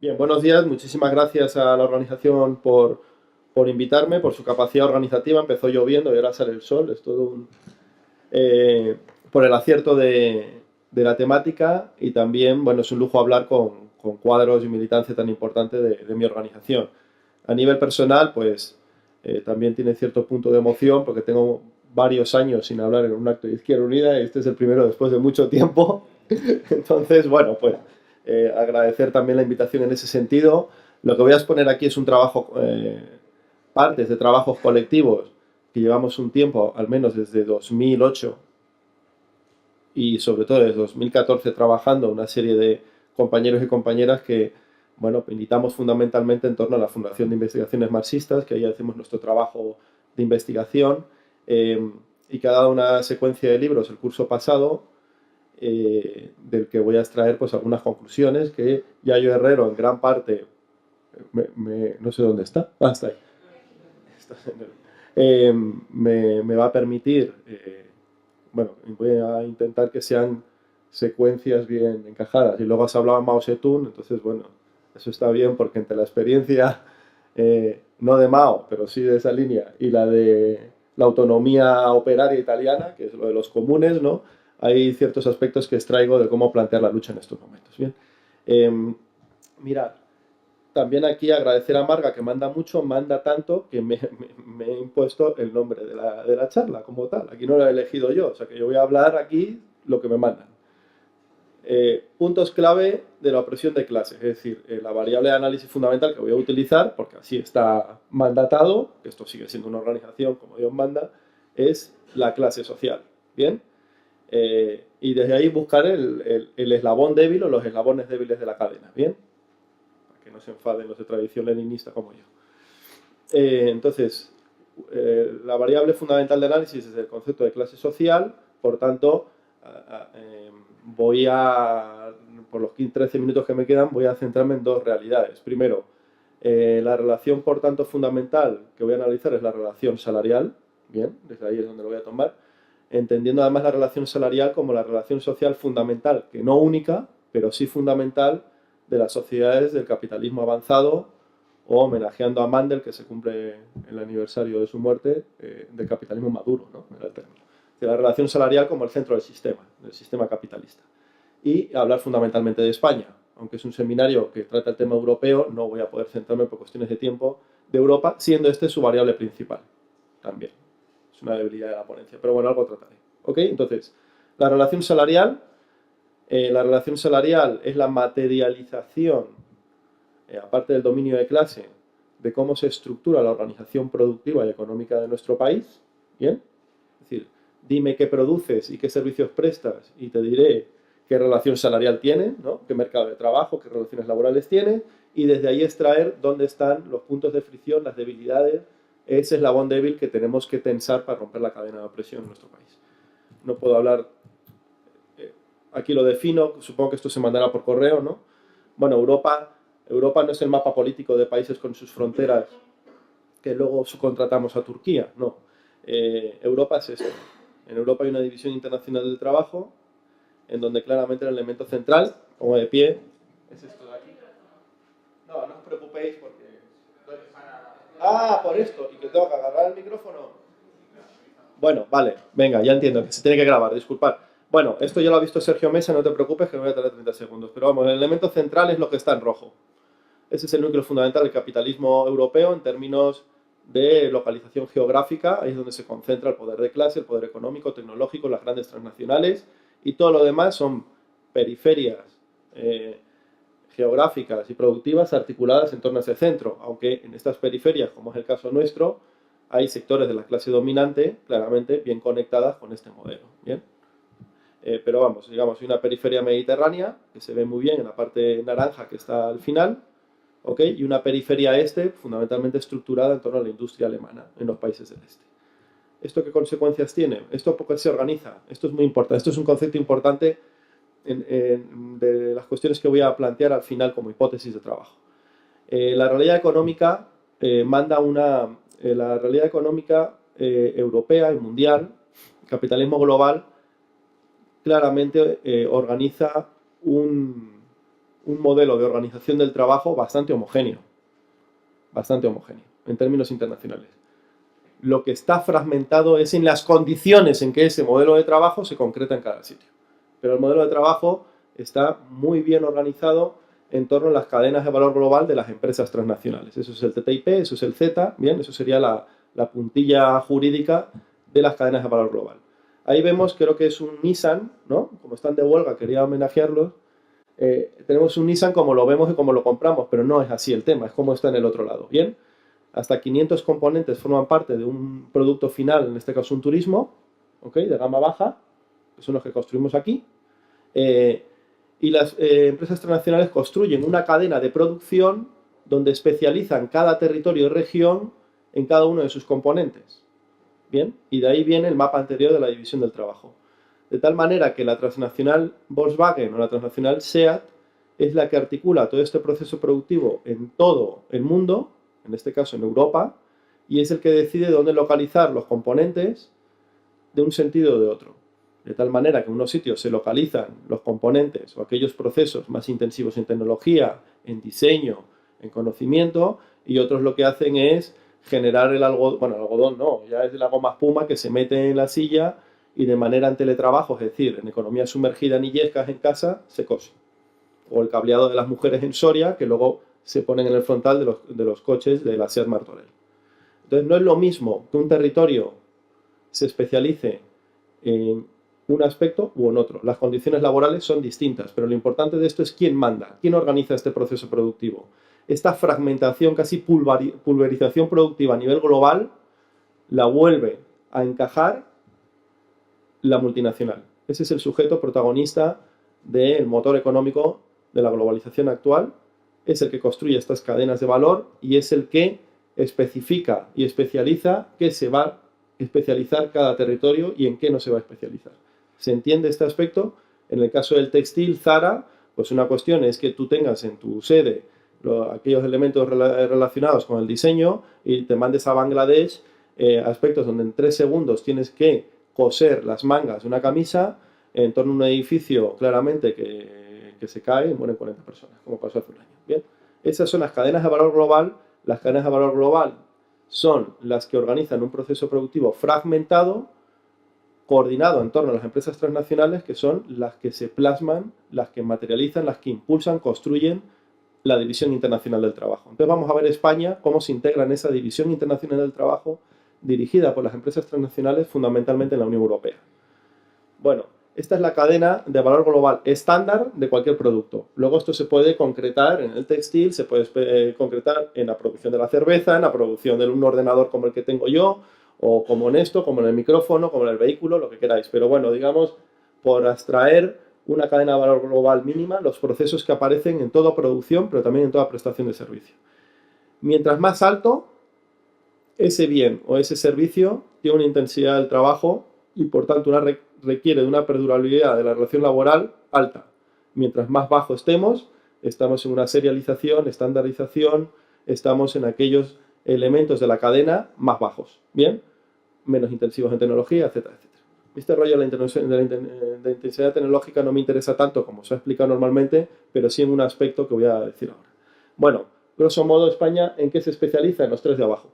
Bien, buenos días. Muchísimas gracias a la organización por invitarme, por su capacidad organizativa. Empezó lloviendo y ahora sale el sol. Es todo eh, por el acierto de la temática y también, bueno, es un lujo hablar con cuadros y militancia tan importante de mi organización. A nivel personal, pues también tiene cierto punto de emoción porque tengo varios años sin hablar en un acto de Izquierda Unida y este es el primero después de mucho tiempo. Entonces, bueno, pues agradecer también la invitación en ese sentido. Lo que voy a exponer aquí es un trabajo, partes de trabajos colectivos que llevamos un tiempo, al menos desde 2008 y sobre todo desde 2014 trabajando, una serie de compañeros y compañeras que, bueno, militamos fundamentalmente en torno a la Fundación de Investigaciones Marxistas, que ahí hacemos nuestro trabajo de investigación y que ha dado una secuencia de libros el curso pasado del que voy a extraer pues algunas conclusiones que Yayo Herrero en gran parte, no sé dónde está, está ahí, me va a permitir, bueno, voy a intentar que sean secuencias bien encajadas. Y luego has hablado de Mao Zedong, entonces, bueno, eso está bien porque entre la experiencia, no de Mao, pero sí de esa línea, y la de la autonomía operaria italiana, que es lo de los comunes, ¿no? Hay ciertos aspectos que extraigo de cómo plantear la lucha en estos momentos. Bien, eh, mirad, también aquí agradecer a Marga que manda mucho, manda tanto que me he impuesto el nombre de la charla como tal. Aquí no lo he elegido yo, o sea que yo voy a hablar aquí lo que me mandan. Puntos clave de la opresión de clases, es decir, la variable de análisis fundamental que voy a utilizar, porque así está mandatado, que esto sigue siendo una organización como Dios manda, es la clase social. ¿Bien? Y desde ahí buscar el eslabón débil o los eslabones débiles de la cadena. ¿Bien? Para que no se enfaden los de tradición leninista como yo. Entonces, la variable fundamental de análisis es el concepto de clase social, por tanto, voy a, por los 15, 13 minutos que me quedan, voy a centrarme en dos realidades. Primero, la relación, por tanto, fundamental que voy a analizar es la relación salarial, bien, desde ahí es donde lo voy a tomar, entendiendo además la relación salarial como la relación social fundamental, que no única, pero sí fundamental de las sociedades del capitalismo avanzado o homenajeando a Mandel, que se cumple el aniversario de su muerte, del capitalismo maduro, ¿no? Era el término. De la relación salarial como el centro del sistema capitalista. Y hablar fundamentalmente de España, aunque es un seminario que trata el tema europeo, no voy a poder centrarme por cuestiones de tiempo de Europa, siendo este su variable principal también. Es una debilidad de la ponencia, pero bueno, algo trataré. ¿Ok? Entonces, la relación salarial es la materialización aparte del dominio de clase, de cómo se estructura la organización productiva y económica de nuestro país. ¿Bien? Es decir, dime qué produces y qué servicios prestas y te diré qué relación salarial tiene, ¿no? Qué mercado de trabajo, qué relaciones laborales tiene, y desde ahí extraer dónde están los puntos de fricción, las debilidades, ese eslabón débil que tenemos que tensar para romper la cadena de opresión en nuestro país. No puedo hablar, aquí lo defino, supongo que esto se mandará por correo, ¿no? Bueno, Europa no es el mapa político de países con sus fronteras que luego subcontratamos a Turquía, no. Europa es esto. En Europa hay una división internacional del trabajo en donde claramente el elemento central, como de pie, es esto de aquí. No, no os preocupéis porque... Ah, por esto, y que tengo que agarrar el micrófono. Bueno, vale, venga, ya entiendo que se tiene que grabar, disculpad. Bueno, esto ya lo ha visto Sergio Mesa, no te preocupes que me voy a tardar 30 segundos. Pero vamos, el elemento central es lo que está en rojo. Ese es el núcleo fundamental del capitalismo europeo en términos de localización geográfica, ahí es donde se concentra el poder de clase, el poder económico, tecnológico, las grandes transnacionales y todo lo demás son periferias geográficas y productivas articuladas en torno a ese centro, aunque en estas periferias, como es el caso nuestro, hay sectores de la clase dominante claramente bien conectadas con este modelo. ¿Bien? Pero vamos, digamos, hay una periferia mediterránea que se ve muy bien en la parte naranja que está al final, ¿ok? Y una periferia este fundamentalmente estructurada en torno a la industria alemana en los países del este. ¿Esto qué consecuencias tiene? ¿Esto por qué se organiza? Esto es muy importante, esto es un concepto importante de las cuestiones que voy a plantear al final como hipótesis de trabajo. La realidad económica manda una... la realidad económica europea y mundial, el capitalismo global, claramente organiza un, un modelo de organización del trabajo bastante homogéneo en términos internacionales. Lo que está fragmentado es en las condiciones en que ese modelo de trabajo se concreta en cada sitio. Pero el modelo de trabajo está muy bien organizado en torno a las cadenas de valor global de las empresas transnacionales. Eso es el TTIP, eso es el CETA, bien, eso sería la puntilla jurídica de las cadenas de valor global. Ahí vemos, creo que es un Nissan, ¿no? Como están de huelga, quería homenajearlos. Tenemos un Nissan como lo vemos y como lo compramos, pero no es así el tema, es como está en el otro lado, ¿bien? Hasta 500 componentes forman parte de un producto final, en este caso un turismo, ¿ok? De gama baja, que son los que construimos aquí. Y las empresas transnacionales construyen una cadena de producción donde especializan cada territorio y región en cada uno de sus componentes. ¿Bien? Y de ahí viene el mapa anterior de la división del trabajo. De tal manera que la transnacional Volkswagen o la transnacional SEAT es la que articula todo este proceso productivo en todo el mundo, en este caso en Europa, y es el que decide dónde localizar los componentes de un sentido o de otro. De tal manera que en unos sitios se localizan los componentes o aquellos procesos más intensivos en tecnología, en diseño, en conocimiento, y otros lo que hacen es generar el algodón, bueno, el algodón no, ya es la goma espuma que se mete en la silla y de manera en teletrabajo, es decir, en economía sumergida en illescas en casa, se cose. O el cableado de las mujeres en Soria, que luego se ponen en el frontal de los coches de la Seat Martorell. Entonces no es lo mismo que un territorio se especialice en un aspecto u en otro. Las condiciones laborales son distintas, pero lo importante de esto es quién manda, quién organiza este proceso productivo. Esta fragmentación, casi pulverización productiva a nivel global, la vuelve a encajar la multinacional. Ese es el sujeto protagonista del motor económico de la globalización actual, es el que construye estas cadenas de valor y es el que especifica y especializa qué se va a especializar cada territorio y en qué no se va a especializar. ¿Se entiende este aspecto? En el caso del textil, Zara, pues una cuestión es que tú tengas en tu sede aquellos elementos relacionados con el diseño y te mandes a Bangladesh aspectos donde en 3 segundos tienes que coser las mangas de una camisa en torno a un edificio claramente que se cae y mueren 40 personas, como pasó hace un año. Bien, esas son las cadenas de valor global. Las cadenas de valor global son las que organizan un proceso productivo fragmentado, coordinado en torno a las empresas transnacionales, que son las que se plasman, las que materializan, las que impulsan, construyen la división internacional del trabajo. Entonces vamos a ver España cómo se integra en esa división internacional del trabajo dirigida por las empresas transnacionales fundamentalmente en la Unión Europea. Bueno, esta es la cadena de valor global estándar de cualquier producto. Luego esto se puede concretar en el textil, se puede concretar en la producción de la cerveza, en la producción de un ordenador como el que tengo yo, o como en esto, como en el micrófono, como en el vehículo, lo que queráis. Pero bueno, digamos, por abstraer una cadena de valor global mínima, los procesos que aparecen en toda producción, pero también en toda prestación de servicio. Mientras más alto, ese bien o ese servicio tiene una intensidad del trabajo y por tanto requiere de una perdurabilidad de la relación laboral alta. Mientras más bajo estemos en una serialización, estandarización, estamos en aquellos elementos de la cadena más bajos, ¿bien? Menos intensivos en tecnología, etcétera, etcétera. Este rollo de la intensidad tecnológica no me interesa tanto como se ha explicado normalmente, pero sí en un aspecto que voy a decir ahora. Bueno, grosso modo España, ¿en qué se especializa? En los 3 de abajo.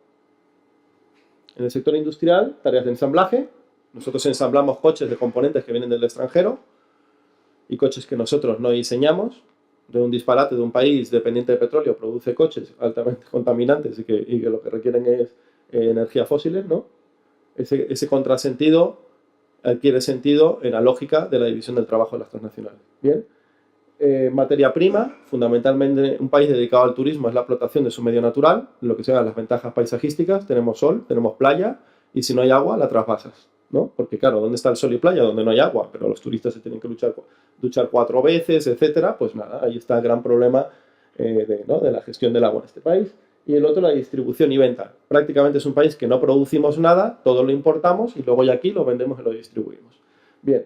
En el sector industrial, tareas de ensamblaje. Nosotros ensamblamos coches de componentes que vienen del extranjero y coches que nosotros no diseñamos. De un disparate de un país dependiente de petróleo produce coches altamente contaminantes y que lo que requieren es energías fósiles, ¿no? Ese contrasentido adquiere sentido en la lógica de la división del trabajo de las transnacionales. Bien. Materia prima, fundamentalmente un país dedicado al turismo es la explotación de su medio natural, lo que se llaman las ventajas paisajísticas, tenemos sol, tenemos playa y si no hay agua la trasvasas, ¿no? Porque claro, ¿dónde está el sol y playa? Donde no hay agua, pero los turistas se tienen que duchar 4 veces, etcétera, pues nada, ahí está el gran problema de la gestión del agua en este país. Y el otro, la distribución y venta. Prácticamente es un país que no producimos nada, todo lo importamos y luego ya aquí lo vendemos y lo distribuimos. Bien,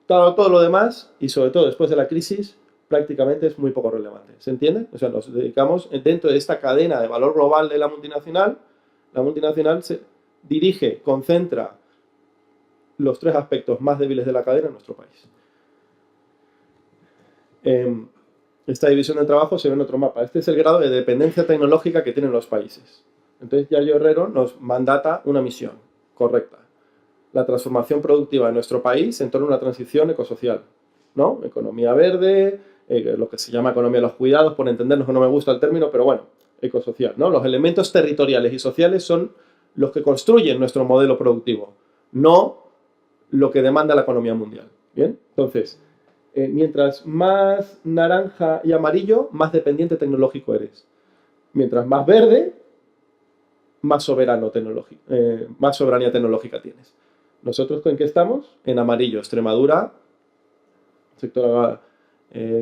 todo lo demás, y sobre todo después de la crisis, prácticamente es muy poco relevante. ¿Se entiende? O sea, nos dedicamos dentro de esta cadena de valor global de la multinacional se dirige, concentra los 3 aspectos más débiles de la cadena en nuestro país. Esta división del trabajo se ve en otro mapa. Este es el grado de dependencia tecnológica que tienen los países. Entonces, Yayo Herrero nos mandata una misión correcta. La transformación productiva de nuestro país en torno a una transición ecosocial, ¿no? Economía verde, lo que se llama economía de los cuidados, por entendernos, que no me gusta el término, pero bueno, ecosocial, ¿no? Los elementos territoriales y sociales son los que construyen nuestro modelo productivo, no lo que demanda la economía mundial, ¿bien? Entonces, mientras más naranja y amarillo, más dependiente tecnológico eres. Mientras más verde, más más soberanía tecnológica tienes. ¿Nosotros en qué estamos? En amarillo, Extremadura, sector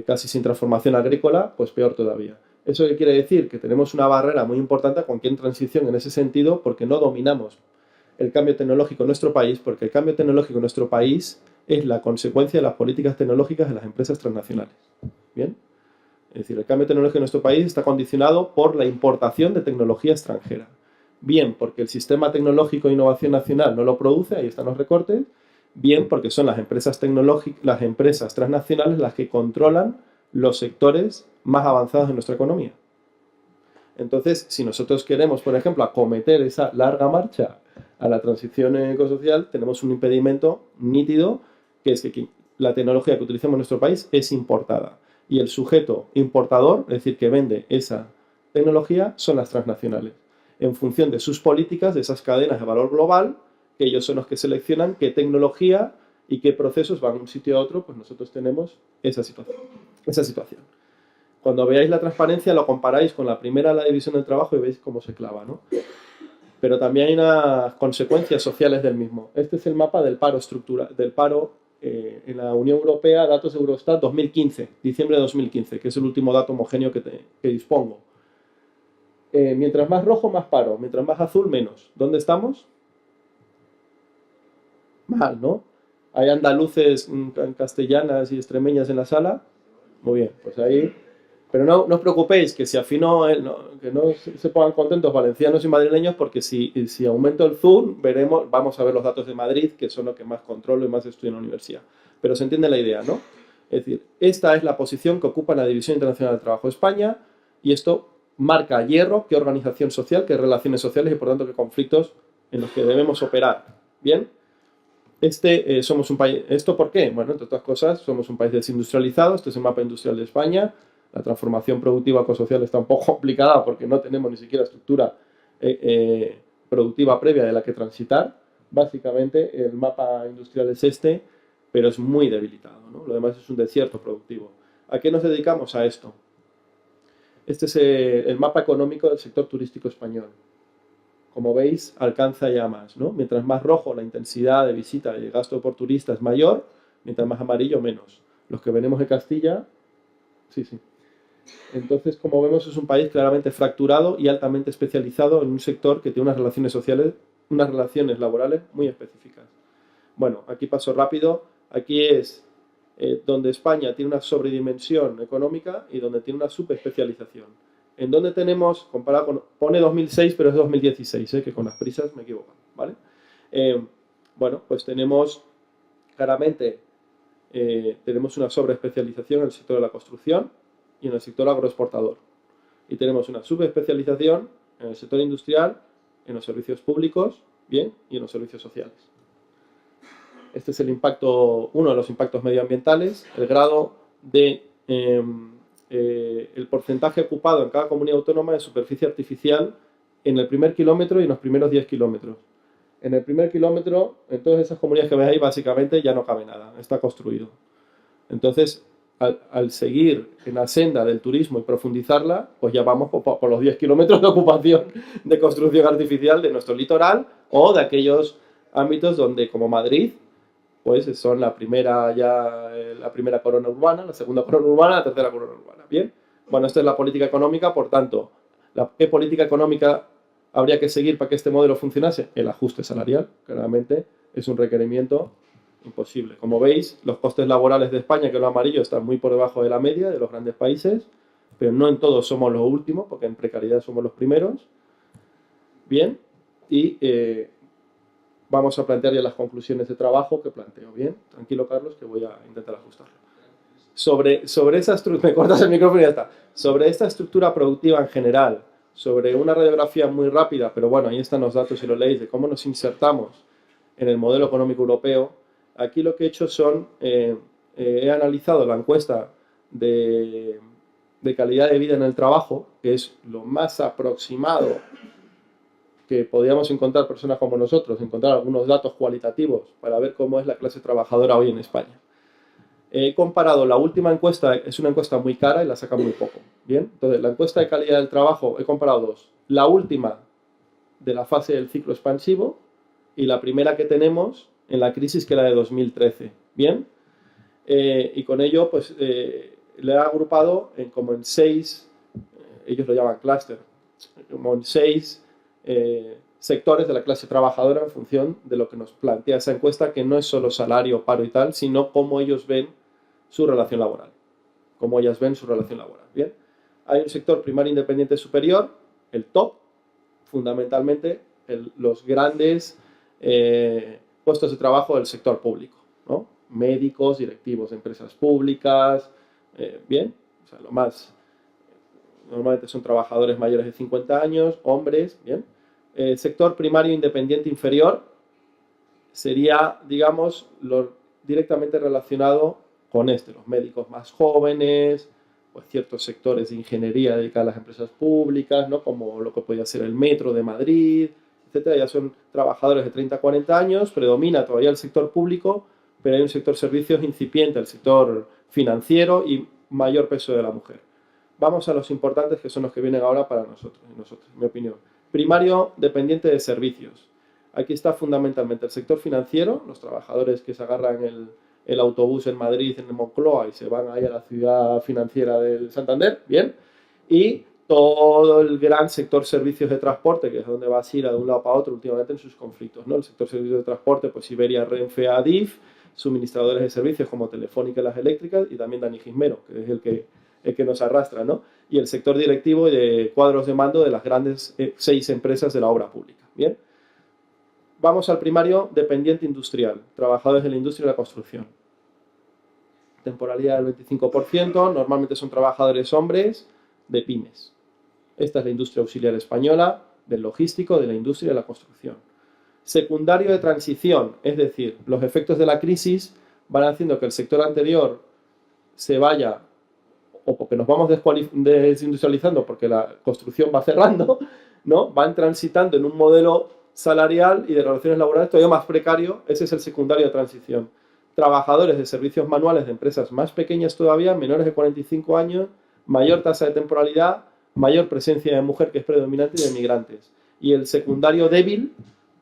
casi sin transformación agrícola, pues peor todavía. ¿Eso qué quiere decir? Que tenemos una barrera muy importante con quien transición en ese sentido porque no dominamos el cambio tecnológico en nuestro país, porque el cambio tecnológico en nuestro país es la consecuencia de las políticas tecnológicas de las empresas transnacionales. ¿Bien? Es decir, el cambio tecnológico en nuestro país está condicionado por la importación de tecnología extranjera. Bien porque el sistema tecnológico de innovación nacional no lo produce, ahí están los recortes, bien porque son las empresas tecnológicas, las empresas transnacionales las que controlan los sectores más avanzados de nuestra economía. Entonces, si nosotros queremos, por ejemplo, acometer esa larga marcha a la transición ecosocial, tenemos un impedimento nítido, que es que la tecnología que utilizamos en nuestro país es importada. Y el sujeto importador, es decir, que vende esa tecnología, son las transnacionales. En función de sus políticas, de esas cadenas de valor global, que ellos son los que seleccionan qué tecnología y qué procesos van de un sitio a otro, pues nosotros tenemos esa situación. Cuando veáis la transparencia, lo comparáis con la primera, la división del trabajo, y veis cómo se clava, ¿no? Pero también hay unas consecuencias sociales del mismo. Este es el mapa del paro estructural, del paro en la Unión Europea, datos de Eurostat 2015, diciembre de 2015, que es el último dato homogéneo que dispongo. Mientras más rojo, más paro. Mientras más azul, menos. ¿Dónde estamos? Mal, ¿no? Hay andaluces, castellanas y extremeñas en la sala. Muy bien, pues ahí. Pero no os preocupéis, que si afino, que no se pongan contentos valencianos y madrileños, porque si aumento el zoom, vamos a ver los datos de Madrid, que son los que más controlo y más estudio en la universidad. Pero se entiende la idea, ¿no? Es decir, esta es la posición que ocupa la División Internacional del Trabajo de España, y esto marca a hierro qué organización social, qué relaciones sociales y por tanto qué conflictos en los que debemos operar. ¿Bien? Somos un país. ¿Esto por qué? Bueno, entre otras cosas, somos un país desindustrializado. Este es el mapa industrial de España. La transformación productiva ecosocial está un poco complicada porque no tenemos ni siquiera estructura productiva previa de la que transitar. Básicamente, el mapa industrial es este, pero es muy debilitado, ¿no? Lo demás es un desierto productivo. ¿A qué nos dedicamos a esto? Este es el mapa económico del sector turístico español. Como veis, alcanza ya más, ¿no? Mientras más rojo la intensidad de visita y de gasto por turista es mayor, mientras más amarillo menos. Los que venimos de Castilla, sí, sí. Entonces, como vemos, es un país claramente fracturado y altamente especializado en un sector que tiene unas relaciones sociales, unas relaciones laborales muy específicas. Bueno, aquí paso rápido. Aquí es donde España tiene una sobredimensión económica y donde tiene una subespecialización. En donde tenemos, comparado con, pone 2006, pero es 2016, que con las prisas me equivoco, ¿vale? Bueno, pues tenemos claramente tenemos una sobreespecialización en el sector de la construcción y en el sector agroexportador. Y tenemos una subespecialización en el sector industrial, en los servicios públicos, bien, y en los servicios sociales. Este es el impacto, uno de los impactos medioambientales, el grado de el porcentaje ocupado en cada comunidad autónoma de superficie artificial en el primer kilómetro y en los primeros 10 kilómetros. En el primer kilómetro, en todas esas comunidades que veis ahí, básicamente ya no cabe nada, está construido. Entonces, al seguir en la senda del turismo y profundizarla, pues ya vamos por los 10 kilómetros de ocupación de construcción artificial de nuestro litoral o de aquellos ámbitos donde, como Madrid, pues son la primera corona urbana, la segunda corona urbana, la tercera corona urbana. Bien, bueno, esta es la política económica, por tanto, ¿qué política económica habría que seguir para que este modelo funcionase? El ajuste salarial, claramente, es un requerimiento imposible. Como veis, los costes laborales de España, que es lo amarillo, están muy por debajo de la media de los grandes países, pero no en todos somos los últimos, porque en precariedad somos los primeros. Bien, y vamos a plantear ya las conclusiones de trabajo que planteo. Bien, tranquilo Carlos, que voy a intentar ajustarlo. sobre esa estructura, me cortas el micrófono y ya está, sobre esta estructura productiva en general, sobre una radiografía muy rápida, pero bueno, ahí están los datos si lo leéis, de cómo nos insertamos en el modelo económico europeo. Aquí lo que he hecho son, he analizado la encuesta de calidad de vida en el trabajo, que es lo más aproximado que podíamos encontrar personas como nosotros, encontrar algunos datos cualitativos para ver cómo es la clase trabajadora hoy en España. He comparado la última encuesta, es una encuesta muy cara y la sacan muy poco. Bien, entonces la encuesta de calidad del trabajo, he comparado dos. La última de la fase del ciclo expansivo y la primera que tenemos en la crisis, que era de 2013. Bien, y con ello pues le he agrupado como en 6, ellos lo llaman clúster, como en 6 sectores de la clase trabajadora en función de lo que nos plantea esa encuesta, que no es solo salario, paro y tal, sino cómo ellos ven su relación laboral. Cómo ellas ven su relación laboral. Bien, hay un sector primario independiente superior, el top, fundamentalmente los grandes puestos de trabajo del sector público, ¿no? Médicos, directivos de empresas públicas, bien, o sea, lo más, normalmente son trabajadores mayores de 50 años, hombres, bien. Sector primario independiente inferior sería, digamos, lo directamente relacionado con los médicos más jóvenes, pues ciertos sectores de ingeniería dedicados a las empresas públicas, ¿no? Como lo que podría ser el Metro de Madrid, etcétera. Ya son trabajadores de 30 a 40 años, predomina todavía el sector público, pero hay un sector servicios incipiente, el sector financiero y mayor peso de la mujer. Vamos a los importantes, que son los que vienen ahora para nosotros, en mi opinión. Primario dependiente de servicios. Aquí está fundamentalmente el sector financiero, los trabajadores que se agarran el autobús en Madrid, en Moncloa, y se van ahí a la ciudad financiera del Santander, bien, y todo el gran sector servicios de transporte, que es donde vas a ir de un lado para otro últimamente en sus conflictos, ¿no? El sector servicios de transporte, pues Iberia, Renfe, Adif, suministradores de servicios como Telefónica y las eléctricas, y también Dani Gismero, que es el que nos arrastra, ¿no? Y el sector directivo y de cuadros de mando de las grandes 6 empresas de la obra pública, ¿bien? Vamos al primario dependiente industrial, trabajadores de la industria y la construcción. Temporalidad del 25%, normalmente son trabajadores hombres de pymes. Esta es la industria auxiliar española, del logístico, de la industria y de la construcción. Secundario de transición, es decir, los efectos de la crisis van haciendo que el sector anterior se vaya, o porque nos vamos desindustrializando porque la construcción va cerrando, ¿no? Van transitando en un modelo salarial y de relaciones laborales todavía más precario. Ese es el secundario de transición. Trabajadores de servicios manuales de empresas más pequeñas todavía, menores de 45 años, mayor tasa de temporalidad, mayor presencia de mujer, que es predominante, y de migrantes. Y el secundario débil,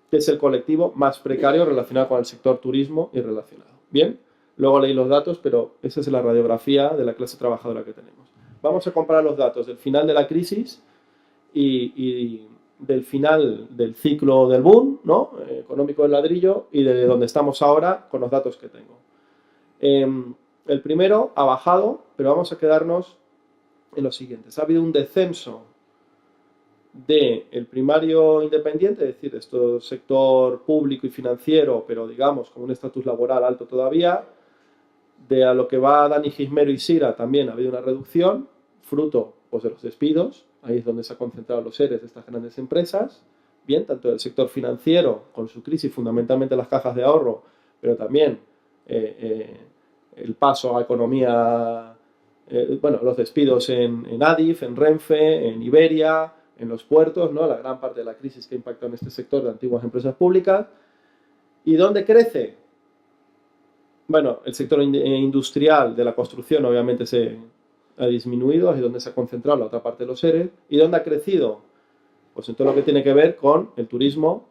que es el colectivo más precario relacionado con el sector turismo y relacionado. Bien, luego leí los datos, pero esa es la radiografía de la clase trabajadora que tenemos. Vamos a comparar los datos del final de la crisis y del final del ciclo del boom, ¿no? Económico del ladrillo, y de donde estamos ahora con los datos que tengo. El primero ha bajado, pero vamos a quedarnos en los siguientes. Ha habido un descenso del primario independiente, es decir, esto sector público y financiero, pero digamos con un estatus laboral alto todavía. De a lo que va Dani Gismero y Sira también ha habido una reducción, fruto pues, de los despidos. Ahí es donde se han concentrado los EREs de estas grandes empresas. Bien, tanto del sector financiero, con su crisis, fundamentalmente las cajas de ahorro, pero también el paso a economía, bueno, los despidos en Adif, en Renfe, en Iberia, en los puertos, ¿no? La gran parte de la crisis que impactó en este sector de antiguas empresas públicas. ¿Y dónde crece? Bueno, el sector industrial de la construcción obviamente se ha disminuido, es donde se ha concentrado la otra parte de los ERE. ¿Y dónde ha crecido? Pues en todo lo que tiene que ver con el turismo,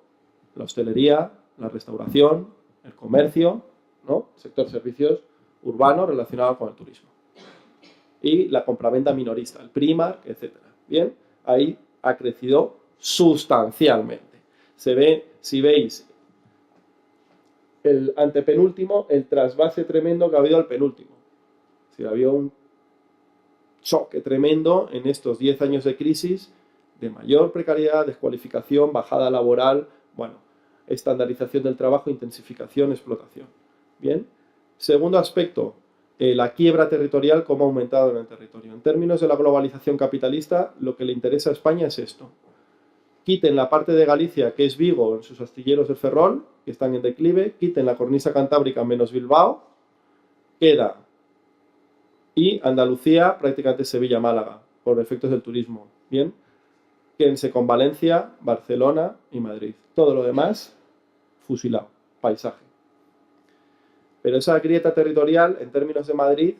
la hostelería, la restauración, el comercio, ¿no? El sector servicios urbanos relacionado con el turismo. Y la compraventa minorista, el Primark, etc. Bien, ahí ha crecido sustancialmente. Se ve, si veis, el antepenúltimo, el trasvase tremendo que ha habido al penúltimo. Es decir, había un choque tremendo en estos 10 años de crisis, de mayor precariedad, descualificación, bajada laboral, bueno, estandarización del trabajo, intensificación, explotación. Bien. Segundo aspecto, la quiebra territorial, cómo ha aumentado en el territorio. En términos de la globalización capitalista, lo que le interesa a España es esto. Quiten la parte de Galicia, que es Vigo, en sus astilleros del Ferrol, que están en declive, quiten la cornisa cantábrica menos Bilbao, queda, y Andalucía, prácticamente Sevilla-Málaga, por efectos del turismo. Bien, quédense con Valencia, Barcelona y Madrid. Todo lo demás, fusilado, paisaje. Pero esa grieta territorial, en términos de Madrid,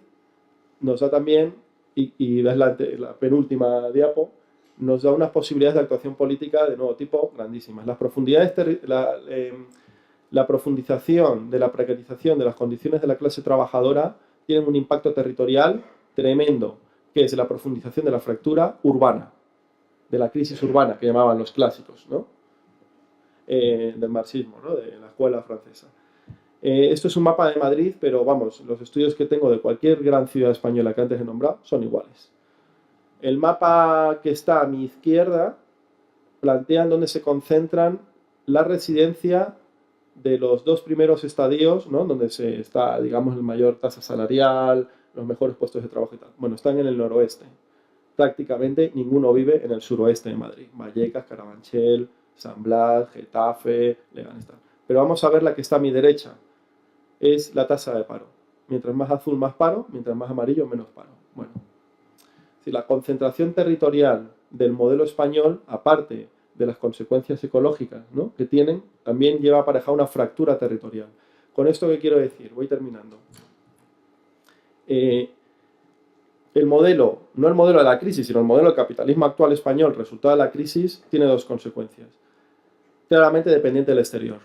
nos da también, y es la penúltima diapo, nos da unas posibilidades de actuación política de nuevo tipo grandísimas. Las profundidades, la profundización de la precarización de las condiciones de la clase trabajadora tienen un impacto territorial tremendo, que es la profundización de la fractura urbana, de la crisis urbana, que llamaban los clásicos, ¿no? Del marxismo, ¿no? De la escuela francesa. Esto es un mapa de Madrid, pero vamos, los estudios que tengo de cualquier gran ciudad española que antes he nombrado son iguales. El mapa que está a mi izquierda plantea dónde se concentran la residencia de los dos primeros estadios, ¿no? Donde se está, digamos, el mayor tasa salarial, los mejores puestos de trabajo y tal. Bueno, están en el noroeste. Prácticamente ninguno vive en el suroeste de Madrid. Vallecas, Carabanchel, San Blas, Getafe, Leganés. Pero vamos a ver la que está a mi derecha. Es la tasa de paro. Mientras más azul, más paro. Mientras más amarillo, menos paro. Bueno, si la concentración territorial del modelo español, aparte de las consecuencias ecológicas, ¿no?, que tienen, también lleva aparejada una fractura territorial. ¿Con esto qué quiero decir? Voy terminando. El modelo, no el modelo de la crisis, sino el modelo del capitalismo actual español, resultado de la crisis, tiene dos consecuencias. Claramente dependiente del exterior.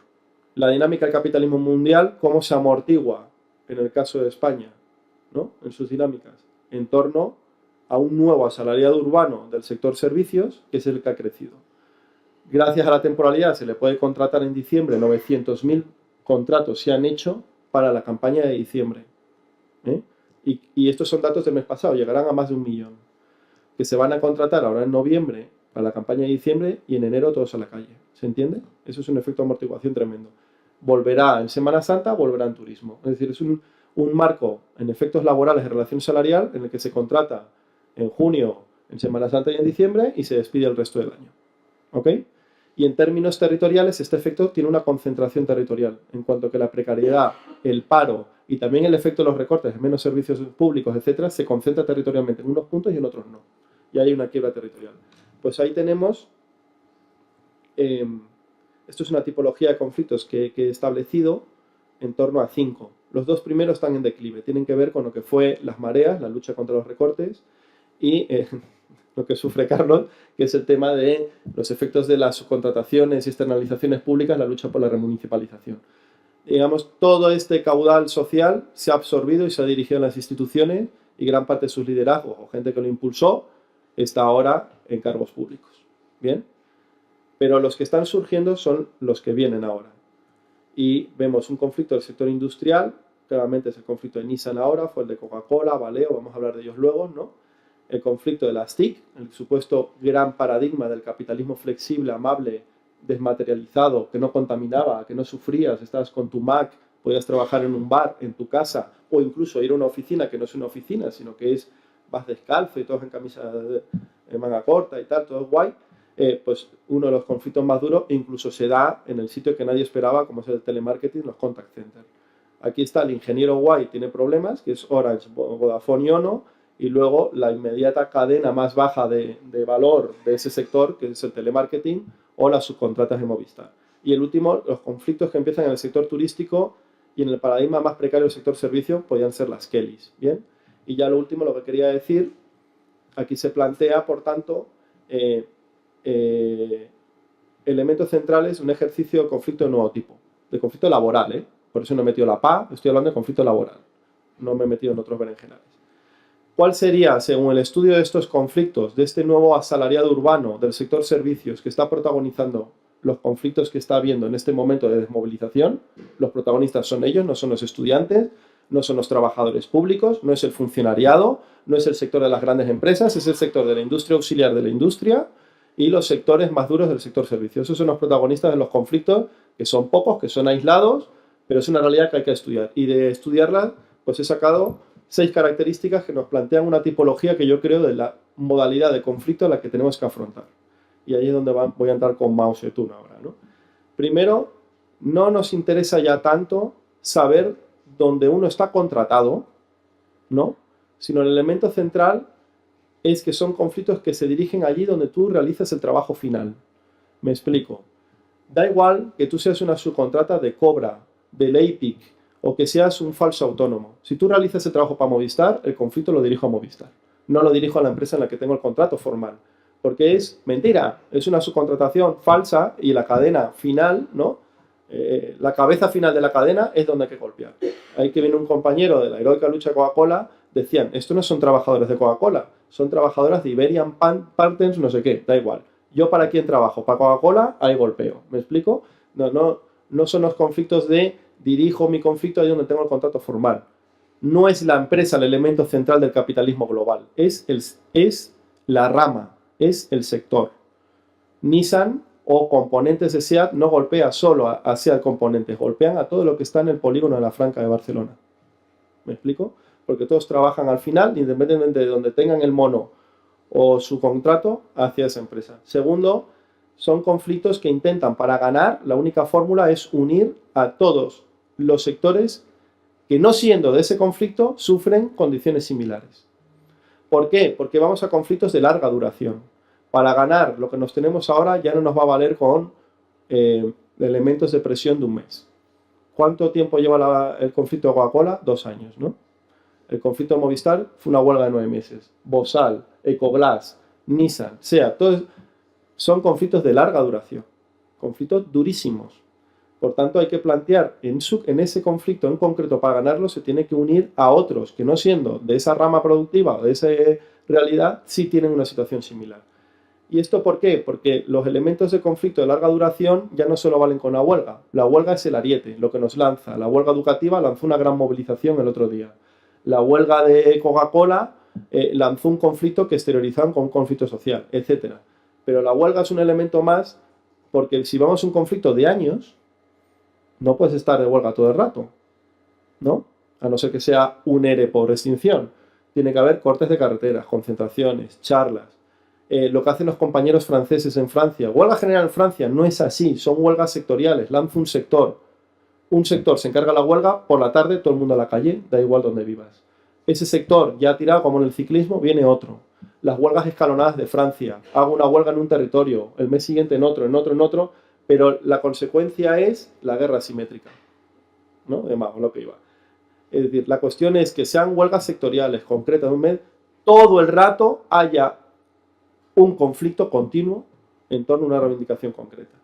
La dinámica del capitalismo mundial, cómo se amortigua, en el caso de España, ¿no?, en sus dinámicas, en torno a un nuevo asalariado urbano del sector servicios, que es el que ha crecido. Gracias a la temporalidad se le puede contratar en diciembre, 900.000 contratos se han hecho para la campaña de diciembre. Y estos son datos del mes pasado, llegarán a más de 1 millón. Que se van a contratar ahora en noviembre para la campaña de diciembre y en enero todos a la calle. ¿Se entiende? Eso es un efecto de amortiguación tremendo. Volverá en Semana Santa, volverá en turismo. Es decir, es un marco en efectos laborales de relación salarial en el que se contrata en junio, en Semana Santa y en diciembre y se despide el resto del año. ¿Ok? Y en términos territoriales, este efecto tiene una concentración territorial, en cuanto que la precariedad, el paro y también el efecto de los recortes, menos servicios públicos, etcétera, se concentra territorialmente en unos puntos y en otros no. Y hay una quiebra territorial. Pues ahí tenemos, esto es una tipología de conflictos que he establecido en torno a 5. Los dos primeros están en declive, tienen que ver con lo que fue las mareas, la lucha contra los recortes y lo que sufre Carlos, que es el tema de los efectos de las subcontrataciones y externalizaciones públicas, la lucha por la remunicipalización. Digamos, todo este caudal social se ha absorbido y se ha dirigido en las instituciones y gran parte de sus liderazgos o gente que lo impulsó está ahora en cargos públicos. ¿Bien? Pero los que están surgiendo son los que vienen ahora. Y vemos un conflicto del sector industrial, claramente es el conflicto de Nissan ahora, fue el de Coca-Cola, Valeo, vamos a hablar de ellos luego, ¿no? El conflicto de las TIC, el supuesto gran paradigma del capitalismo flexible, amable, desmaterializado, que no contaminaba, que no sufrías, estabas con tu Mac, podías trabajar en un bar, en tu casa, o incluso ir a una oficina que no es una oficina, sino que es, vas descalzo y todos en camisa de manga corta y tal, todo es guay. Pues uno de los conflictos más duros incluso se da en el sitio que nadie esperaba, como es el telemarketing, los contact centers. Aquí está el ingeniero guay, tiene problemas, que es Orange, Vodafone y Ono, y luego la inmediata cadena más baja de valor de ese sector, que es el telemarketing o las subcontratas de Movistar. Y el último, los conflictos que empiezan en el sector turístico y en el paradigma más precario del sector servicio podrían ser las Kellys. ¿Bien? Y ya lo último, lo que quería decir, aquí se plantea, por tanto, elementos centrales, un ejercicio de conflicto de nuevo tipo, de conflicto laboral, por eso no he metido la PA, estoy hablando de conflicto laboral, no me he metido en otros berenjenales. ¿Cuál sería, según el estudio de estos conflictos, de este nuevo asalariado urbano del sector servicios que está protagonizando los conflictos que está habiendo en este momento de desmovilización? Los protagonistas son ellos, no son los estudiantes, no son los trabajadores públicos, no es el funcionariado, no es el sector de las grandes empresas, es el sector de la industria auxiliar de la industria y los sectores más duros del sector servicios. Esos son los protagonistas de los conflictos, que son pocos, que son aislados, pero es una realidad que hay que estudiar. Y de estudiarla, pues he sacado 6 características que nos plantean una tipología que yo creo de la modalidad de conflicto a la que tenemos que afrontar. Y ahí es donde voy a entrar con Mao Zedong ahora, ¿no? Primero, no nos interesa ya tanto saber dónde uno está contratado, ¿no? Sino el elemento central es que son conflictos que se dirigen allí donde tú realizas el trabajo final. Me explico. Da igual que tú seas una subcontrata de Cobra, del EIPIC, o que seas un falso autónomo. Si tú realizas el trabajo para Movistar, el conflicto lo dirijo a Movistar. No lo dirijo a la empresa en la que tengo el contrato formal. Porque es mentira, es una subcontratación falsa y la cadena final, ¿no? La cabeza final de la cadena es donde hay que golpear. Ahí que viene un compañero de la heroica lucha de Coca-Cola, decían, estos no son trabajadores de Coca-Cola, son trabajadoras de Iberian Partners, no sé qué, da igual. Yo para quién trabajo, para Coca-Cola, hay golpeo. ¿Me explico? No son los conflictos de dirijo mi conflicto ahí donde tengo el contrato formal. No es la empresa el elemento central del capitalismo global, es la rama, es el sector. Nissan o componentes de SEAT no golpea solo a SEAT componentes, golpean a todo lo que está en el polígono de la Franca de Barcelona. ¿Me explico? Porque todos trabajan al final, independientemente de donde tengan el mono o su contrato, hacia esa empresa. Segundo, son conflictos que intentan, para ganar, la única fórmula es unir a todos los sectores que, no siendo de ese conflicto, sufren condiciones similares. ¿Por qué? Porque vamos a conflictos de larga duración. Para ganar lo que nos tenemos ahora ya no nos va a valer con elementos de presión de un mes. ¿Cuánto tiempo lleva el conflicto de Coca-Cola? 2 años, ¿no? El conflicto de Movistar fue una huelga de 9 meses. Bosal, Ecoglass, Nissan, SEAT, todos son conflictos de larga duración. Conflictos durísimos. Por tanto, hay que plantear en ese conflicto en concreto, para ganarlo, se tiene que unir a otros que, no siendo de esa rama productiva o de esa realidad, sí tienen una situación similar. ¿Y esto por qué? Porque los elementos de conflicto de larga duración ya no solo valen con la huelga. La huelga es el ariete, lo que nos lanza. La huelga educativa lanzó una gran movilización el otro día. La huelga de Coca-Cola lanzó un conflicto que exteriorizaron con un conflicto social, etc. Pero la huelga es un elemento más, porque si vamos a un conflicto de años, no puedes estar de huelga todo el rato, ¿no? A no ser que sea un ERE por extinción. Tiene que haber cortes de carreteras, concentraciones, charlas. Lo que hacen los compañeros franceses en Francia. Huelga general en Francia no es así, son huelgas sectoriales, lanza un sector. Un sector se encarga de la huelga, por la tarde todo el mundo a la calle, da igual donde vivas. Ese sector ya tirado, como en el ciclismo, viene otro. Las huelgas escalonadas de Francia. Hago una huelga en un territorio, el mes siguiente en otro, pero la consecuencia es la guerra asimétrica, ¿no? De más, lo que iba. Es decir, la cuestión es que sean huelgas sectoriales, concretas de un mes, todo el rato haya un conflicto continuo en torno a una reivindicación concreta.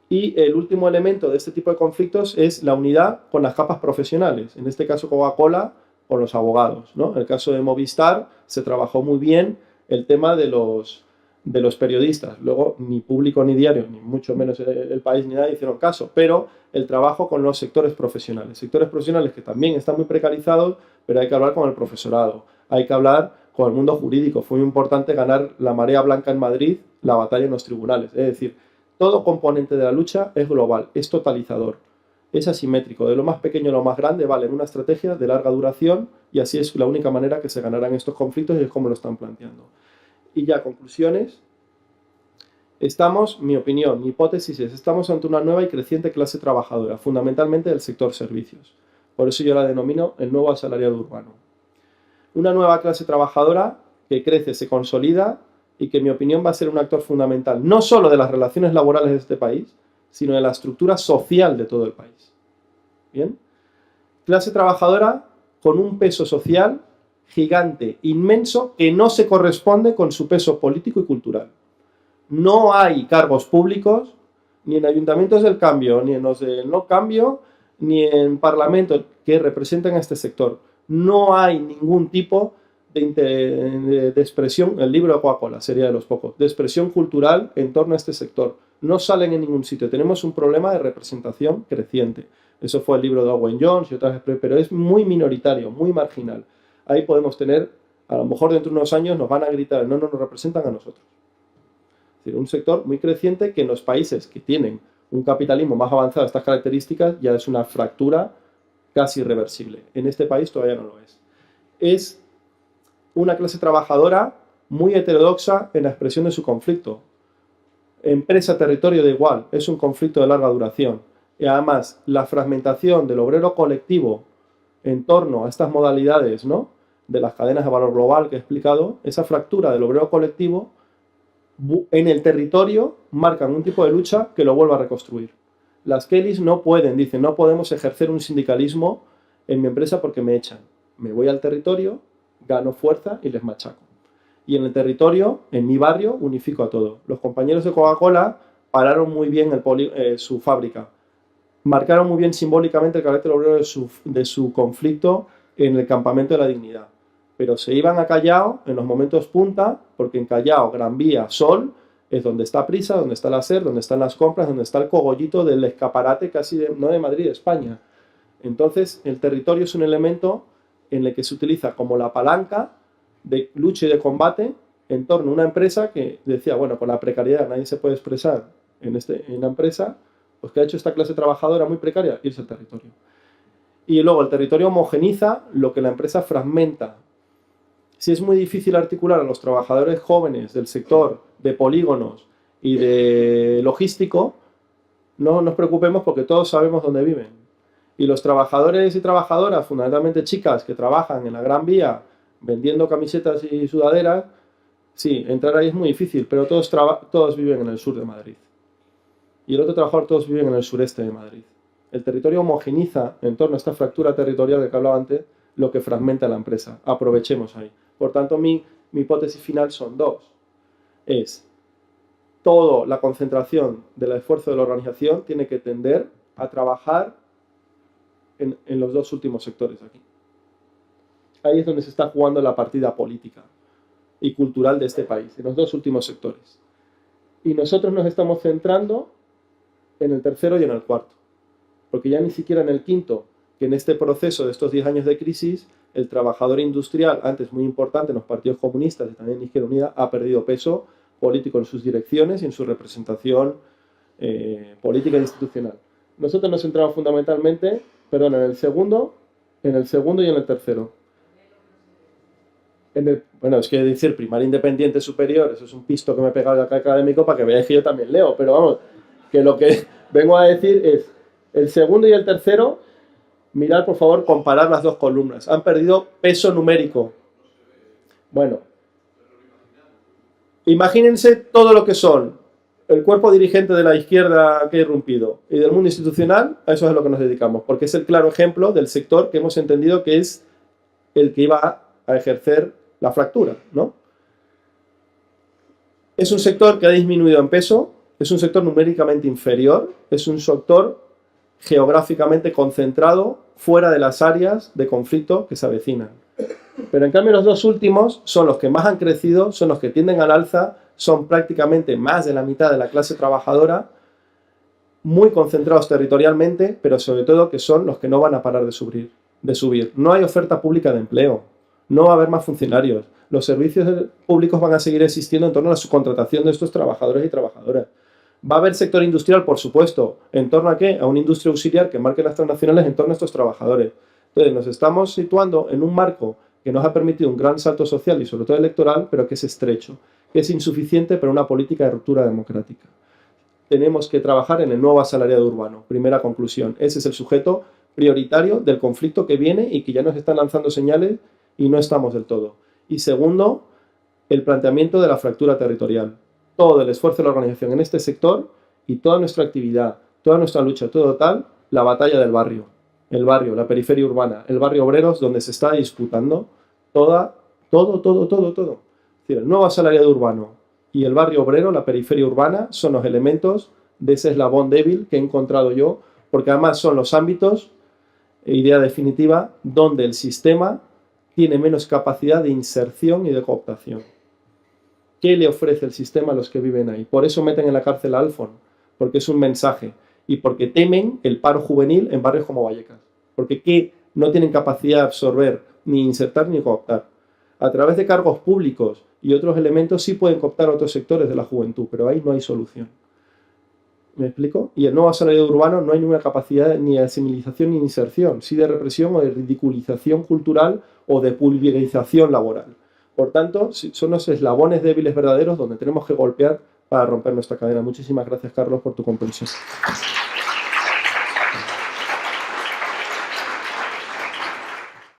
Y el último elemento de este tipo de conflictos es la unidad con las capas profesionales. En este caso, Coca-Cola con los abogados, ¿no? En el caso de Movistar se trabajó muy bien el tema de los periodistas. Luego, ni Público ni Diario, ni mucho menos El País ni nada hicieron caso, pero el trabajo con los sectores profesionales. Sectores profesionales que también están muy precarizados, pero hay que hablar con el profesorado, hay que hablar con el mundo jurídico. Fue muy importante ganar la marea blanca en Madrid, la batalla en los tribunales. Es decir, todo componente de la lucha es global, es totalizador, es asimétrico. De lo más pequeño a lo más grande vale una estrategia de larga duración, y así es la única manera que se ganarán estos conflictos, y es como lo están planteando. Y ya, conclusiones. Mi opinión, mi hipótesis es, estamos ante una nueva y creciente clase trabajadora, fundamentalmente del sector servicios. Por eso yo la denomino el nuevo asalariado urbano. Una nueva clase trabajadora que crece, se consolida y que, en mi opinión, va a ser un actor fundamental, no solo de las relaciones laborales de este país, sino de la estructura social de todo el país. ¿Bien? Clase trabajadora con un peso social gigante, inmenso, que no se corresponde con su peso político y cultural. No hay cargos públicos, ni en ayuntamientos del cambio, ni en los del no cambio, ni en parlamentos que representen a este sector. No hay ningún tipo de expresión, el libro de Coca-Cola sería de los pocos, de expresión cultural en torno a este sector. No salen en ningún sitio. Tenemos un problema de representación creciente. Eso fue el libro de Owen Jones y otras, pero es muy minoritario, muy marginal. Ahí podemos tener, a lo mejor dentro de unos años nos van a gritar, no nos representan a nosotros. Es decir, un sector muy creciente que en los países que tienen un capitalismo más avanzado de estas características ya es una fractura casi irreversible. En este país todavía no lo es. es una clase trabajadora muy heterodoxa en la expresión de su conflicto. Empresa-territorio da igual, es un conflicto de larga duración. Y además, la fragmentación del obrero colectivo en torno a estas modalidades, ¿no?, de las cadenas de valor global que he explicado, esa fractura del obrero colectivo en el territorio marcan un tipo de lucha que lo vuelve a reconstruir. Las Kellys no pueden, dicen, no podemos ejercer un sindicalismo en mi empresa porque me echan. Me voy al territorio, gano fuerza y les machaco. Y en el territorio, en mi barrio, unifico a todo. Los compañeros de Coca-Cola pararon muy bien su fábrica. Marcaron muy bien simbólicamente el carácter obrero de su conflicto en el campamento de la dignidad. Pero se iban a Callao en los momentos punta, porque en Callao, Gran Vía, Sol, es donde está Prisa, donde está la SER, donde están las compras, donde está el cogollito del escaparate casi no de Madrid, de España. Entonces, el territorio es un elemento en el que se utiliza como la palanca de lucha y de combate en torno a una empresa que decía, bueno, con la precariedad nadie se puede expresar en la empresa, pues que ha hecho esta clase trabajadora muy precaria, irse al territorio. Y luego el territorio homogeniza lo que la empresa fragmenta. Si es muy difícil articular a los trabajadores jóvenes del sector de polígonos y de logístico, no nos preocupemos porque todos sabemos dónde viven. Y los trabajadores y trabajadoras, fundamentalmente chicas que trabajan en la Gran Vía vendiendo camisetas y sudaderas, sí, entrar ahí es muy difícil, pero todos viven en el sur de Madrid. Y el otro trabajador, todos viven en el sureste de Madrid. El territorio homogeniza en torno a esta fractura territorial de que hablaba antes, lo que fragmenta la empresa. Aprovechemos ahí. Por tanto, mi hipótesis final son dos. Es toda la concentración del esfuerzo de la organización tiene que tender a trabajar en los dos últimos sectores aquí. Ahí es donde se está jugando la partida política y cultural de este país, en los dos últimos sectores. Y nosotros nos estamos centrando en el tercero y en el cuarto. Porque ya ni siquiera en el quinto, que en este proceso de estos 10 años de crisis, el trabajador industrial, antes muy importante en los partidos comunistas y también en Izquierda Unida, ha perdido peso político en sus direcciones y en su representación política e institucional. Nosotros nos centramos fundamentalmente, en el segundo y en el tercero. Bueno, es que decir primaria independiente superior, eso es un pisto que me he pegado acá académico para que veáis que yo también leo, pero vamos, que lo que vengo a decir es el segundo y el tercero. Mirad, por favor, comparar las dos columnas. Han perdido peso numérico. Bueno, imagínense todo lo que son el cuerpo dirigente de la izquierda que ha irrumpido y del mundo institucional, a eso es a lo que nos dedicamos, porque es el claro ejemplo del sector que hemos entendido que es el que iba a ejercer la fractura, ¿no? Es un sector que ha disminuido en peso, es un sector numéricamente inferior, es un sector geográficamente concentrado fuera de las áreas de conflicto que se avecinan. Pero en cambio los dos últimos son los que más han crecido, son los que tienden al alza, son prácticamente más de la mitad de la clase trabajadora, muy concentrados territorialmente, pero sobre todo que son los que no van a parar de subir. No hay oferta pública de empleo, no va a haber más funcionarios, los servicios públicos van a seguir existiendo en torno a la subcontratación de estos trabajadores y trabajadoras. Va a haber sector industrial, por supuesto. ¿En torno a qué? A una industria auxiliar que marque las transnacionales en torno a estos trabajadores. Entonces, nos estamos situando en un marco que nos ha permitido un gran salto social y sobre todo electoral, pero que es estrecho, que es insuficiente para una política de ruptura democrática. Tenemos que trabajar en el nuevo asalariado urbano. Primera conclusión. Ese es el sujeto prioritario del conflicto que viene y que ya nos están lanzando señales y no estamos del todo. Y segundo, el planteamiento de la fractura territorial. Todo el esfuerzo de la organización en este sector y toda nuestra actividad, toda nuestra lucha, todo tal, la batalla del barrio. El barrio, la periferia urbana, el barrio obrero es donde se está disputando todo. Es decir, el nuevo asalariado urbano y el barrio obrero, la periferia urbana, son los elementos de ese eslabón débil que he encontrado yo, porque además son los ámbitos, idea definitiva, donde el sistema tiene menos capacidad de inserción y de cooptación. ¿Qué le ofrece el sistema a los que viven ahí? Por eso meten en la cárcel a Alfon, porque es un mensaje y porque temen el paro juvenil en barrios como Vallecas, porque no tienen capacidad de absorber, ni insertar, ni cooptar. A través de cargos públicos y otros elementos sí pueden cooptar a otros sectores de la juventud, pero ahí no hay solución. ¿Me explico? Y el nuevo asalariado urbano no hay ninguna capacidad ni de asimilización ni de inserción, sí de represión o de ridiculización cultural o de pulverización laboral. Por tanto, son los eslabones débiles verdaderos donde tenemos que golpear para romper nuestra cadena. Muchísimas gracias, Carlos, por tu comprensión.